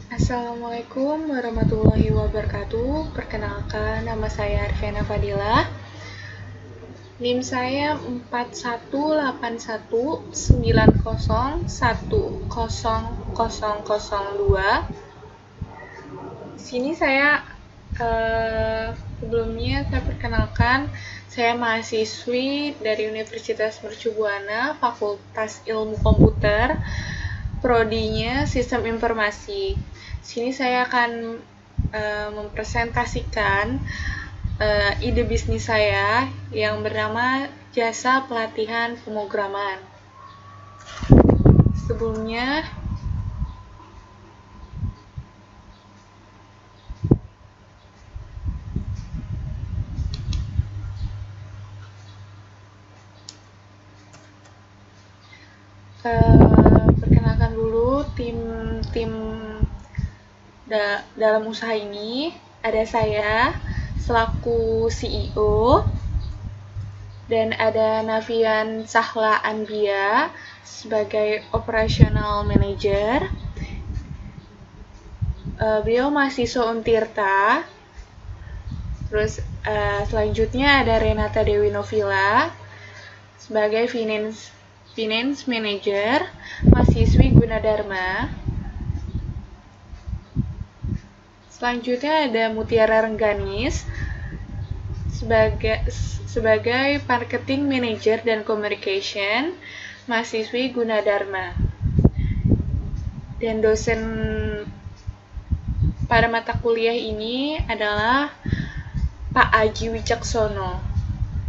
Assalamualaikum warahmatullahi wabarakatuh. Perkenalkan, nama saya Arfiana Fadilah. NIM saya 4189010002. Sini saya sebelumnya saya perkenalkan, saya mahasiswi dari Universitas Mercu Buana, Fakultas Ilmu Komputer, prodinya Sistem Informasi. Sini saya akan mempresentasikan ide bisnis saya yang bernama Jasa Pelatihan Pemrograman. Sebelumnya, perkenalkan dulu tim dalam usaha ini. Ada saya selaku CEO, dan ada Nafian Sahla Anbia sebagai Operational Manager. Beliau mahasiswa Untirta. Terus selanjutnya ada Renata Dewi Novila sebagai Finance Manager, mahasiswi Gunadarma. Selanjutnya ada Mutiara Rengganis sebagai Marketing Manager dan Communication, mahasiswi Gunadarma. Dan dosen pada mata kuliah ini adalah Pak Aji Wicaksono,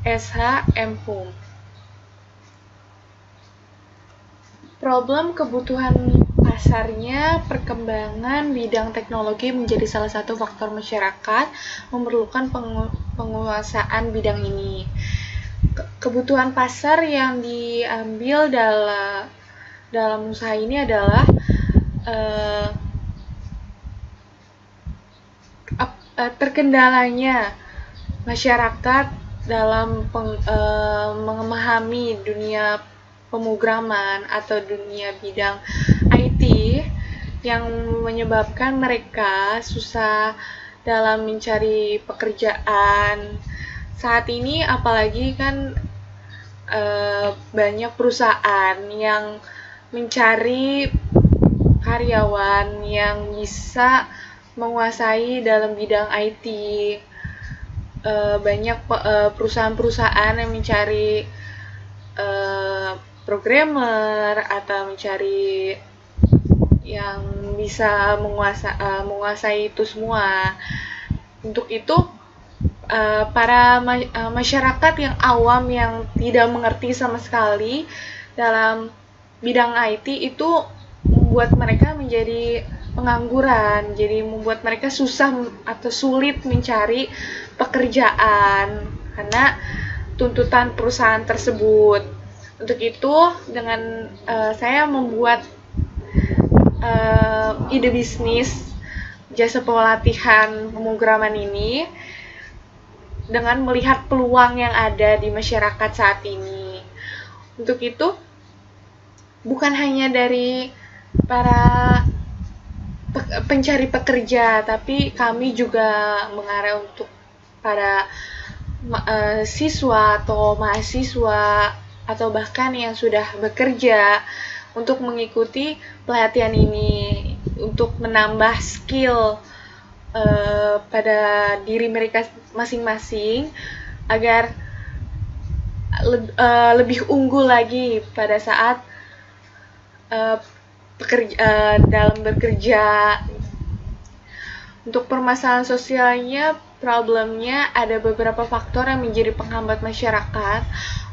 SH MHum. Problem kebutuhan pasarnya, perkembangan bidang teknologi menjadi salah satu faktor masyarakat memerlukan penguasaan bidang ini. Kebutuhan pasar yang diambil dalam usaha ini adalah terkendalanya masyarakat dalam memahami dunia pemrograman atau dunia bidang IT yang menyebabkan mereka susah dalam mencari pekerjaan. Saat ini apalagi kan banyak perusahaan yang mencari karyawan yang bisa menguasai dalam bidang IT. Banyak perusahaan-perusahaan yang mencari programmer atau mencari yang bisa menguasai itu semua. Untuk itu para masyarakat yang awam yang tidak mengerti sama sekali dalam bidang IT itu membuat mereka menjadi pengangguran, jadi membuat mereka susah atau sulit mencari pekerjaan karena tuntutan perusahaan tersebut. Untuk itu, dengan saya membuat ide bisnis jasa pelatihan pemrograman ini dengan melihat peluang yang ada di masyarakat saat ini. Untuk itu, bukan hanya dari para pencari pekerja, tapi kami juga mengarah untuk para siswa atau mahasiswa atau bahkan yang sudah bekerja untuk mengikuti pelatihan ini untuk menambah skill pada diri mereka masing-masing agar lebih unggul lagi pada saat dalam bekerja. Untuk permasalahan sosialnya, problemnya ada beberapa faktor yang menjadi penghambat masyarakat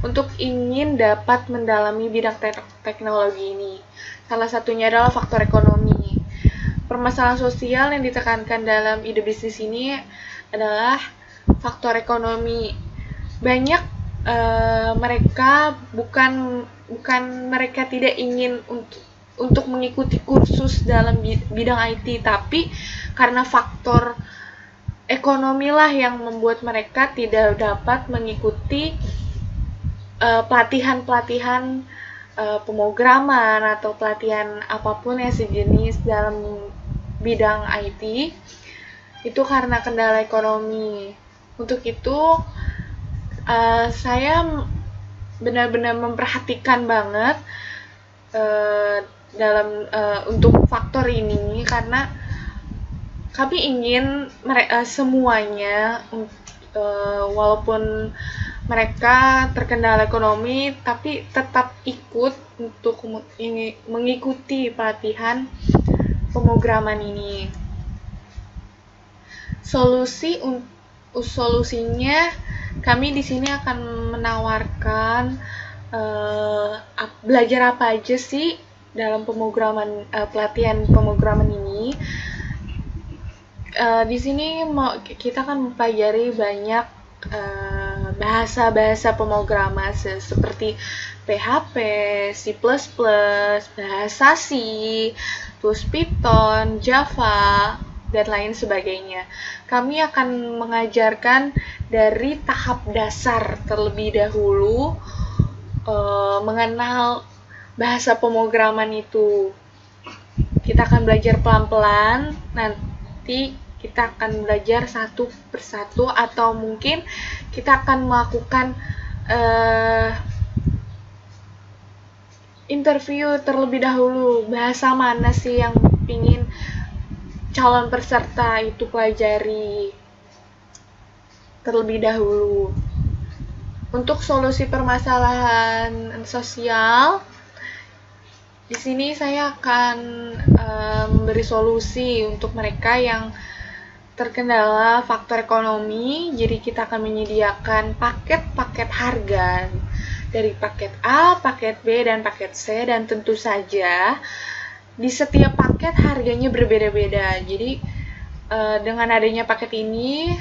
untuk ingin dapat mendalami bidang teknologi ini. Salah satunya adalah faktor ekonomi. Permasalahan sosial yang ditekankan dalam ide bisnis ini adalah faktor ekonomi. Banyak mereka bukan mereka tidak ingin untuk mengikuti kursus dalam bidang IT, tapi karena faktor ekonomi lah yang membuat mereka tidak dapat mengikuti pelatihan-pelatihan pemrograman atau pelatihan apapun yang sejenis dalam bidang IT itu karena kendala ekonomi. Untuk itu saya benar-benar memperhatikan banget untuk faktor ini, karena kami ingin semuanya walaupun mereka terkendala ekonomi tapi tetap ikut untuk mengikuti pelatihan pemrograman ini. Solusinya kami di sini akan menawarkan belajar apa aja sih dalam pelatihan pemrograman ini. Di sini kita akan mempelajari banyak bahasa-bahasa pemrograman seperti PHP, C++, bahasa C, terus Python, Java, dan lain sebagainya. Kami akan mengajarkan dari tahap dasar terlebih dahulu, mengenal bahasa pemrograman itu. Kita akan belajar pelan-pelan, nanti kita akan belajar satu persatu, atau mungkin kita akan melakukan interview terlebih dahulu, bahasa mana sih yang ingin calon peserta itu pelajari terlebih dahulu. Untuk solusi permasalahan sosial, di sini saya akan memberi solusi untuk mereka yang terkendala faktor ekonomi. Jadi kita akan menyediakan paket-paket harga dari paket A, paket B, dan paket C, dan tentu saja di setiap paket harganya berbeda-beda. Jadi dengan adanya paket ini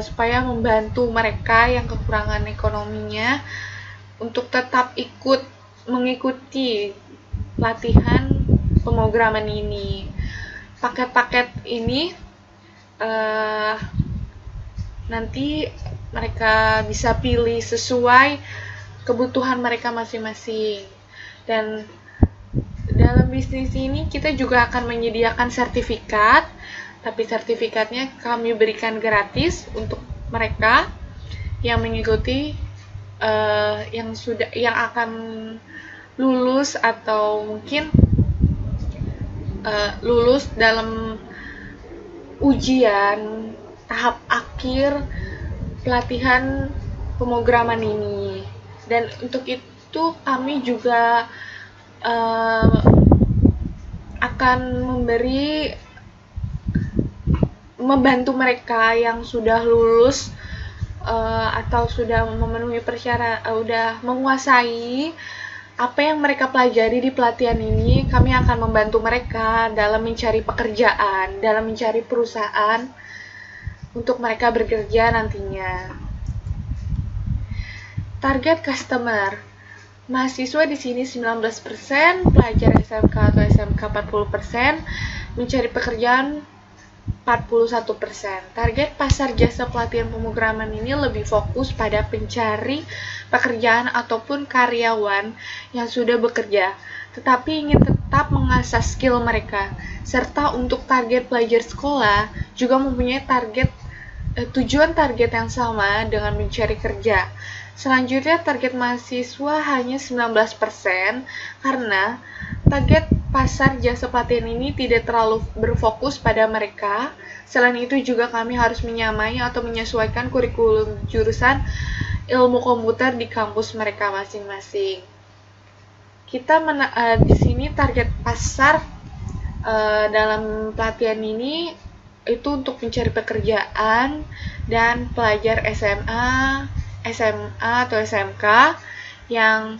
supaya membantu mereka yang kekurangan ekonominya untuk tetap mengikuti pelatihan pemrograman ini. Paket-paket ini nanti mereka bisa pilih sesuai kebutuhan mereka masing-masing. Dan dalam bisnis ini kita juga akan menyediakan sertifikat, tapi sertifikatnya kami berikan gratis untuk mereka yang mengikuti yang akan lulus atau mungkin lulus dalam ujian tahap akhir pelatihan pemrograman ini. Dan untuk itu kami juga akan membantu mereka yang sudah lulus atau sudah memenuhi udah menguasai apa yang mereka pelajari di pelatihan ini. Kami akan membantu mereka dalam mencari pekerjaan, dalam mencari perusahaan untuk mereka bekerja nantinya. Target customer, mahasiswa di sini 19%, pelajar SMK atau SMK 40%, mencari pekerjaan 41%. Target pasar jasa pelatihan pemrograman ini lebih fokus pada pencari pekerjaan ataupun karyawan yang sudah bekerja, tetapi ingin tetap mengasah skill mereka. Serta untuk target pelajar sekolah juga mempunyai tujuan target yang sama dengan mencari kerja. Selanjutnya, target mahasiswa hanya 19% karena target pasar jasa pelatihan ini tidak terlalu berfokus pada mereka. Selain itu juga kami harus menyamai atau menyesuaikan kurikulum jurusan ilmu komputer di kampus mereka masing-masing. Kita di sini target pasar dalam pelatihan ini itu untuk mencari pekerjaan dan pelajar SMA atau SMK yang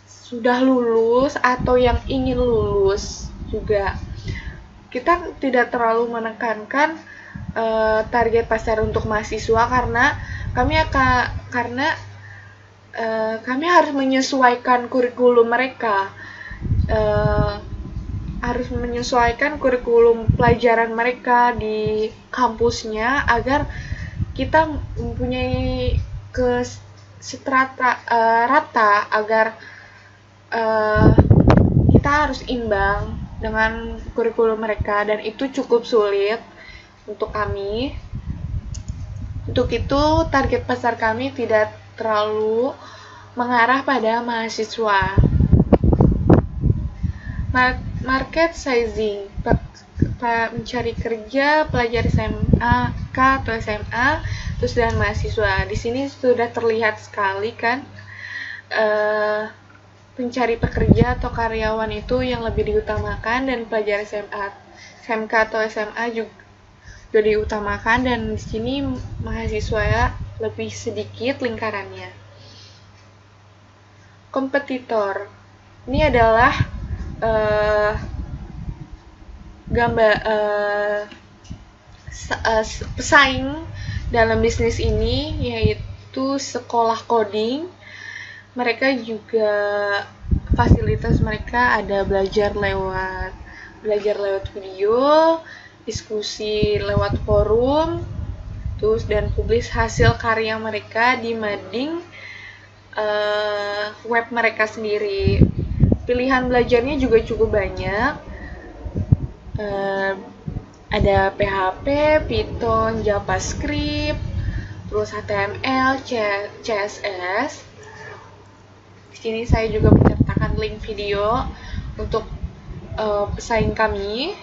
sudah lulus atau yang ingin lulus juga. Kita tidak terlalu menekankan target pasar untuk mahasiswa karena kami harus menyesuaikan kurikulum mereka, harus menyesuaikan kurikulum pelajaran mereka di kampusnya agar kita mempunyai rata agar kita harus imbang dengan kurikulum mereka, dan itu cukup sulit untuk kami. Untuk itu, target pasar kami tidak terlalu mengarah pada mahasiswa. Market sizing, mencari kerja pelajar SMA atau SMA, terus dan mahasiswa. Di sini sudah terlihat sekali kan, pencari pekerja atau karyawan itu yang lebih diutamakan, dan pelajar SMK atau SMA juga diutamakan, dan di sini mahasiswa ya lebih sedikit lingkarannya. Kompetitor, ini adalah pesaing dalam bisnis ini, yaitu sekolah coding. Mereka juga fasilitas mereka ada belajar lewat video, diskusi lewat forum, terus dan publis hasil karya mereka di mading web mereka sendiri. Pilihan belajarnya juga cukup banyak. Ada PHP, Python, JavaScript, terus HTML, CSS. Di sini saya juga menceritakan link video untuk pesaing kami.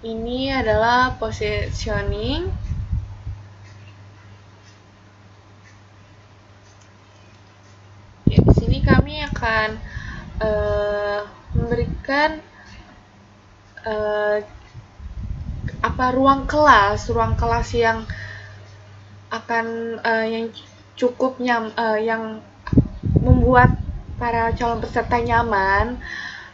Ini adalah positioning. Ya, di sini kami akan memberikan ruang kelas yang akan yang cukup yang membuat para calon peserta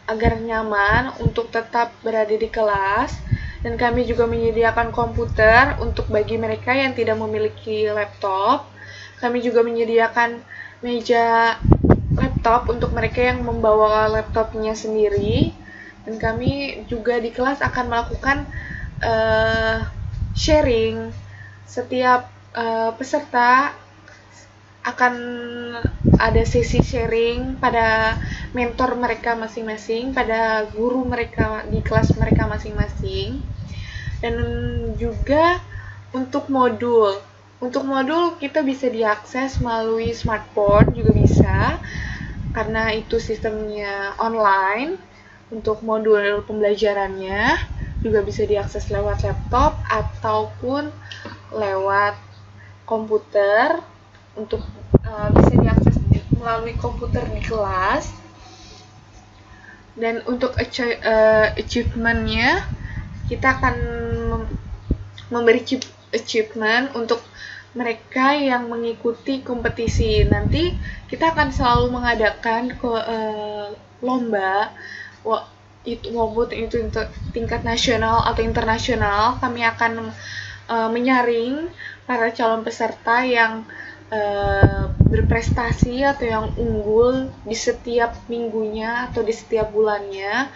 agar nyaman untuk tetap berada di kelas. Dan kami juga menyediakan komputer untuk bagi mereka yang tidak memiliki laptop. Kami juga menyediakan meja laptop untuk mereka yang membawa laptopnya sendiri. Dan kami juga di kelas akan melakukan sharing. Setiap peserta akan ada sesi sharing pada mentor mereka masing-masing, pada guru mereka di kelas mereka masing-masing. Dan juga untuk modul kita bisa diakses melalui smartphone juga bisa, karena itu sistemnya online. Untuk modul pembelajarannya juga bisa diakses lewat laptop ataupun lewat komputer. Untuk bisa diakses melalui komputer di kelas. Dan untuk achievement-nya, kita akan memberi achievement untuk mereka yang mengikuti kompetisi. Nanti kita akan selalu mengadakan lomba, maupun itu tingkat nasional atau internasional. Kami akan menyaring para calon peserta yang berprestasi atau yang unggul di setiap minggunya atau di setiap bulannya.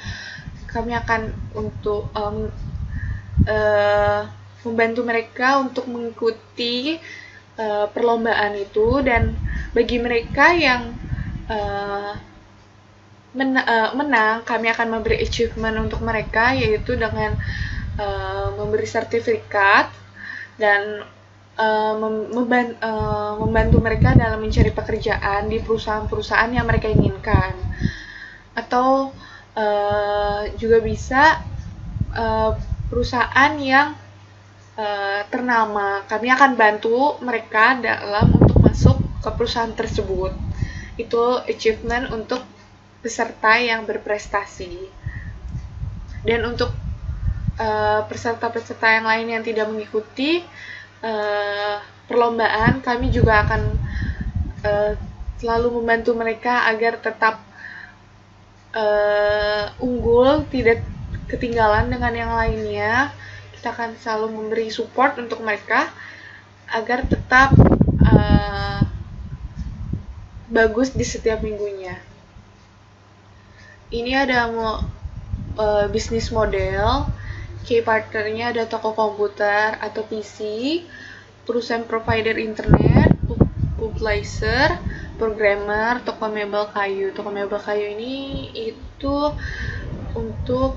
Kami akan untuk membantu mereka untuk mengikuti perlombaan itu. Dan bagi mereka yang menang, kami akan memberi achievement untuk mereka, yaitu dengan memberi sertifikat dan membantu mereka dalam mencari pekerjaan di perusahaan-perusahaan yang mereka inginkan. Atau juga bisa perusahaan yang ternama. Kami akan bantu mereka dalam untuk masuk ke perusahaan tersebut. Itu achievement untuk peserta yang berprestasi. Dan untuk peserta-peserta yang lain yang tidak mengikuti perlombaan, kami juga akan selalu membantu mereka agar tetap unggul, tidak ketinggalan dengan yang lainnya. Kita akan selalu memberi support untuk mereka agar tetap bagus di setiap minggunya. Ini ada bisnis model. Key partnernya ada toko komputer atau PC, perusahaan provider internet, publisher, programmer, toko mebel kayu. Toko mebel kayu ini itu untuk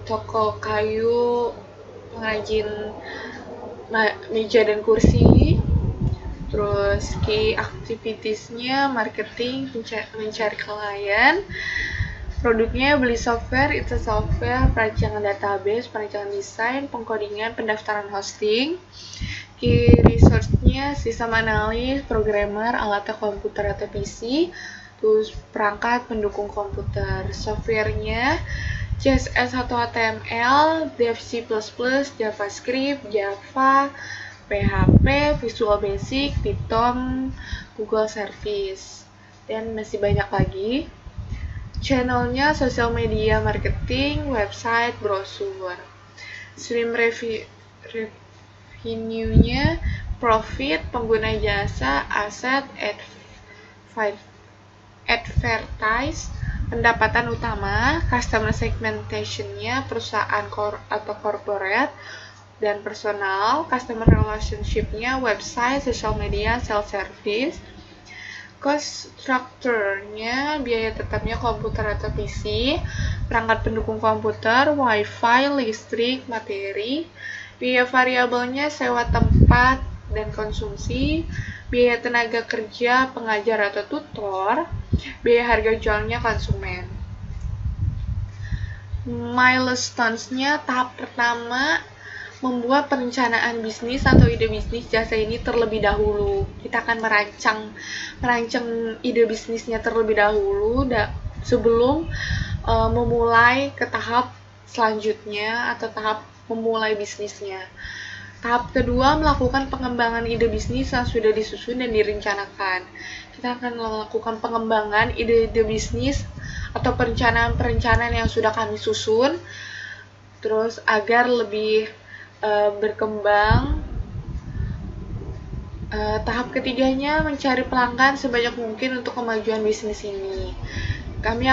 toko kayu pengrajin meja dan kursi. Terus key activitiesnya marketing, mencari klien. Produknya beli software, itu software, perancangan database, perancangan desain, pengkodingan, pendaftaran hosting. Key resource-nya sistem analis, programmer, alatnya komputer atau PC, terus perangkat pendukung komputer. Software-nya CSS atau HTML, Dev C++, JavaScript, Java, PHP, Visual Basic, Python, Google Service, dan masih banyak lagi. Channelnya sosial media marketing, website, brosur. Stream revenue-nya profit, pengguna jasa, aset, advertise, pendapatan utama, customer segmentation-nya perusahaan atau corporate dan personal, customer relationship-nya website, social media, self-service. Cost structure-nya biaya tetapnya komputer atau PC, perangkat pendukung komputer, wifi, listrik, materi. Biaya variabelnya sewa tempat dan konsumsi, biaya tenaga kerja, pengajar atau tutor, biaya harga jualnya konsumen. Milestones-nya tahap pertama, membuat perencanaan bisnis atau ide bisnis jasa ini terlebih dahulu. Kita akan merancang ide bisnisnya terlebih dahulu sebelum memulai ke tahap selanjutnya atau tahap memulai bisnisnya. Tahap kedua, melakukan pengembangan ide bisnis yang sudah disusun dan direncanakan. Kita akan melakukan pengembangan ide-ide bisnis atau perencanaan yang sudah kami susun, terus agar lebih berkembang. Tahap ketiganya, mencari pelanggan sebanyak mungkin untuk kemajuan bisnis ini. Kami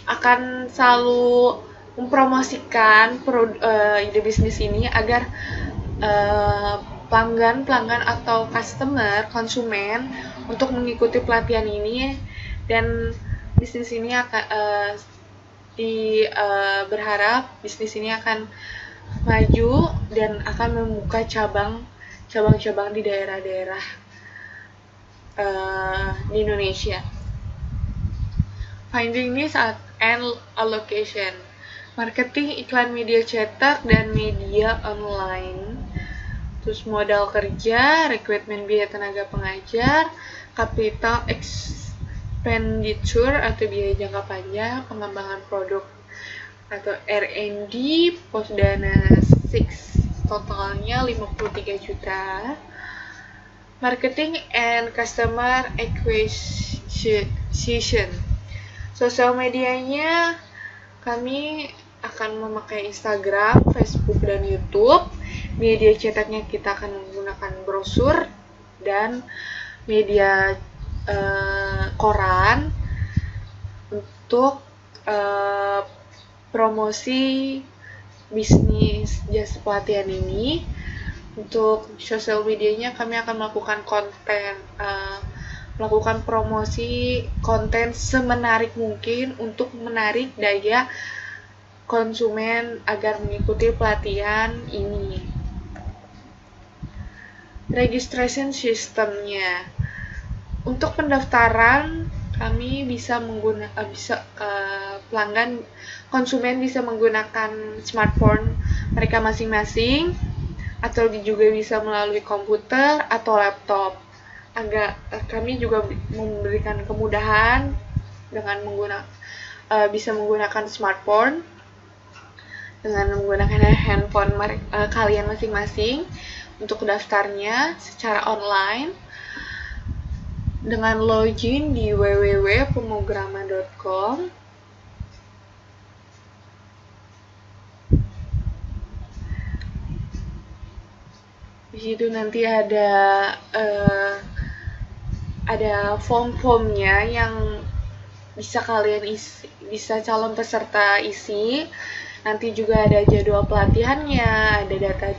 akan selalu mempromosikan ide bisnis ini agar pelanggan atau konsumen untuk mengikuti pelatihan ini, dan bisnis ini akan berharap bisnis ini akan maju dan akan membuka cabang-cabang di daerah-daerah di Indonesia. Finding needs and allocation, marketing, iklan media cetak dan media online. Terus modal kerja, rekrutmen biaya tenaga pengajar, capital expenditure atau biaya jangka panjang, pengembangan produk atau R&D, pos dana 6, totalnya 53 juta. Marketing and customer acquisition, sosial medianya kami akan memakai Instagram, Facebook, dan YouTube. Media cetaknya kita akan menggunakan brosur dan media koran untuk promosi bisnis jasa pelatihan ini. Untuk sosial medianya kami akan melakukan promosi konten semenarik mungkin untuk menarik daya konsumen agar mengikuti pelatihan ini. Registration systemnya, untuk pendaftaran kami konsumen bisa menggunakan smartphone mereka masing-masing, atau juga bisa melalui komputer atau laptop. Kami juga memberikan kemudahan dengan bisa menggunakan smartphone dengan menggunakan handphone kalian masing-masing untuk daftarnya secara online dengan login di www.pemograma.com. Di situ nanti ada form-formnya yang bisa kalian isi, bisa calon peserta isi. Nanti juga ada jadwal pelatihannya, ada data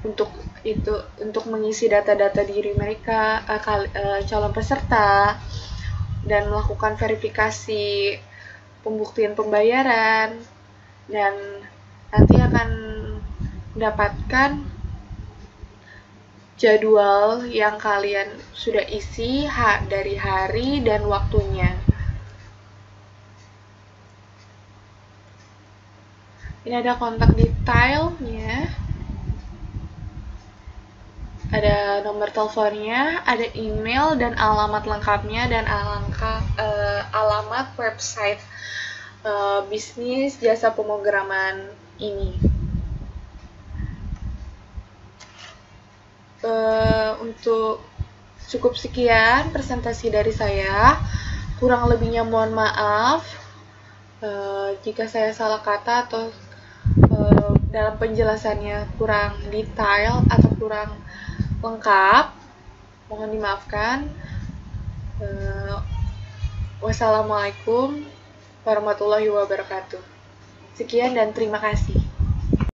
untuk itu untuk mengisi data-data diri mereka, calon peserta, dan melakukan verifikasi pembuktian pembayaran, dan nanti akan mendapatkan jadwal yang kalian sudah isi dari hari dan waktunya. Ini ada kontak detailnya, ada nomor teleponnya, ada email dan alamat lengkapnya, dan alamat website bisnis jasa pemrograman ini. Untuk cukup sekian presentasi dari saya. Kurang lebihnya mohon maaf jika saya salah kata atau dalam penjelasannya kurang detail atau kurang lengkap, mohon dimaafkan. Wassalamualaikum warahmatullahi wabarakatuh. Sekian dan terima kasih.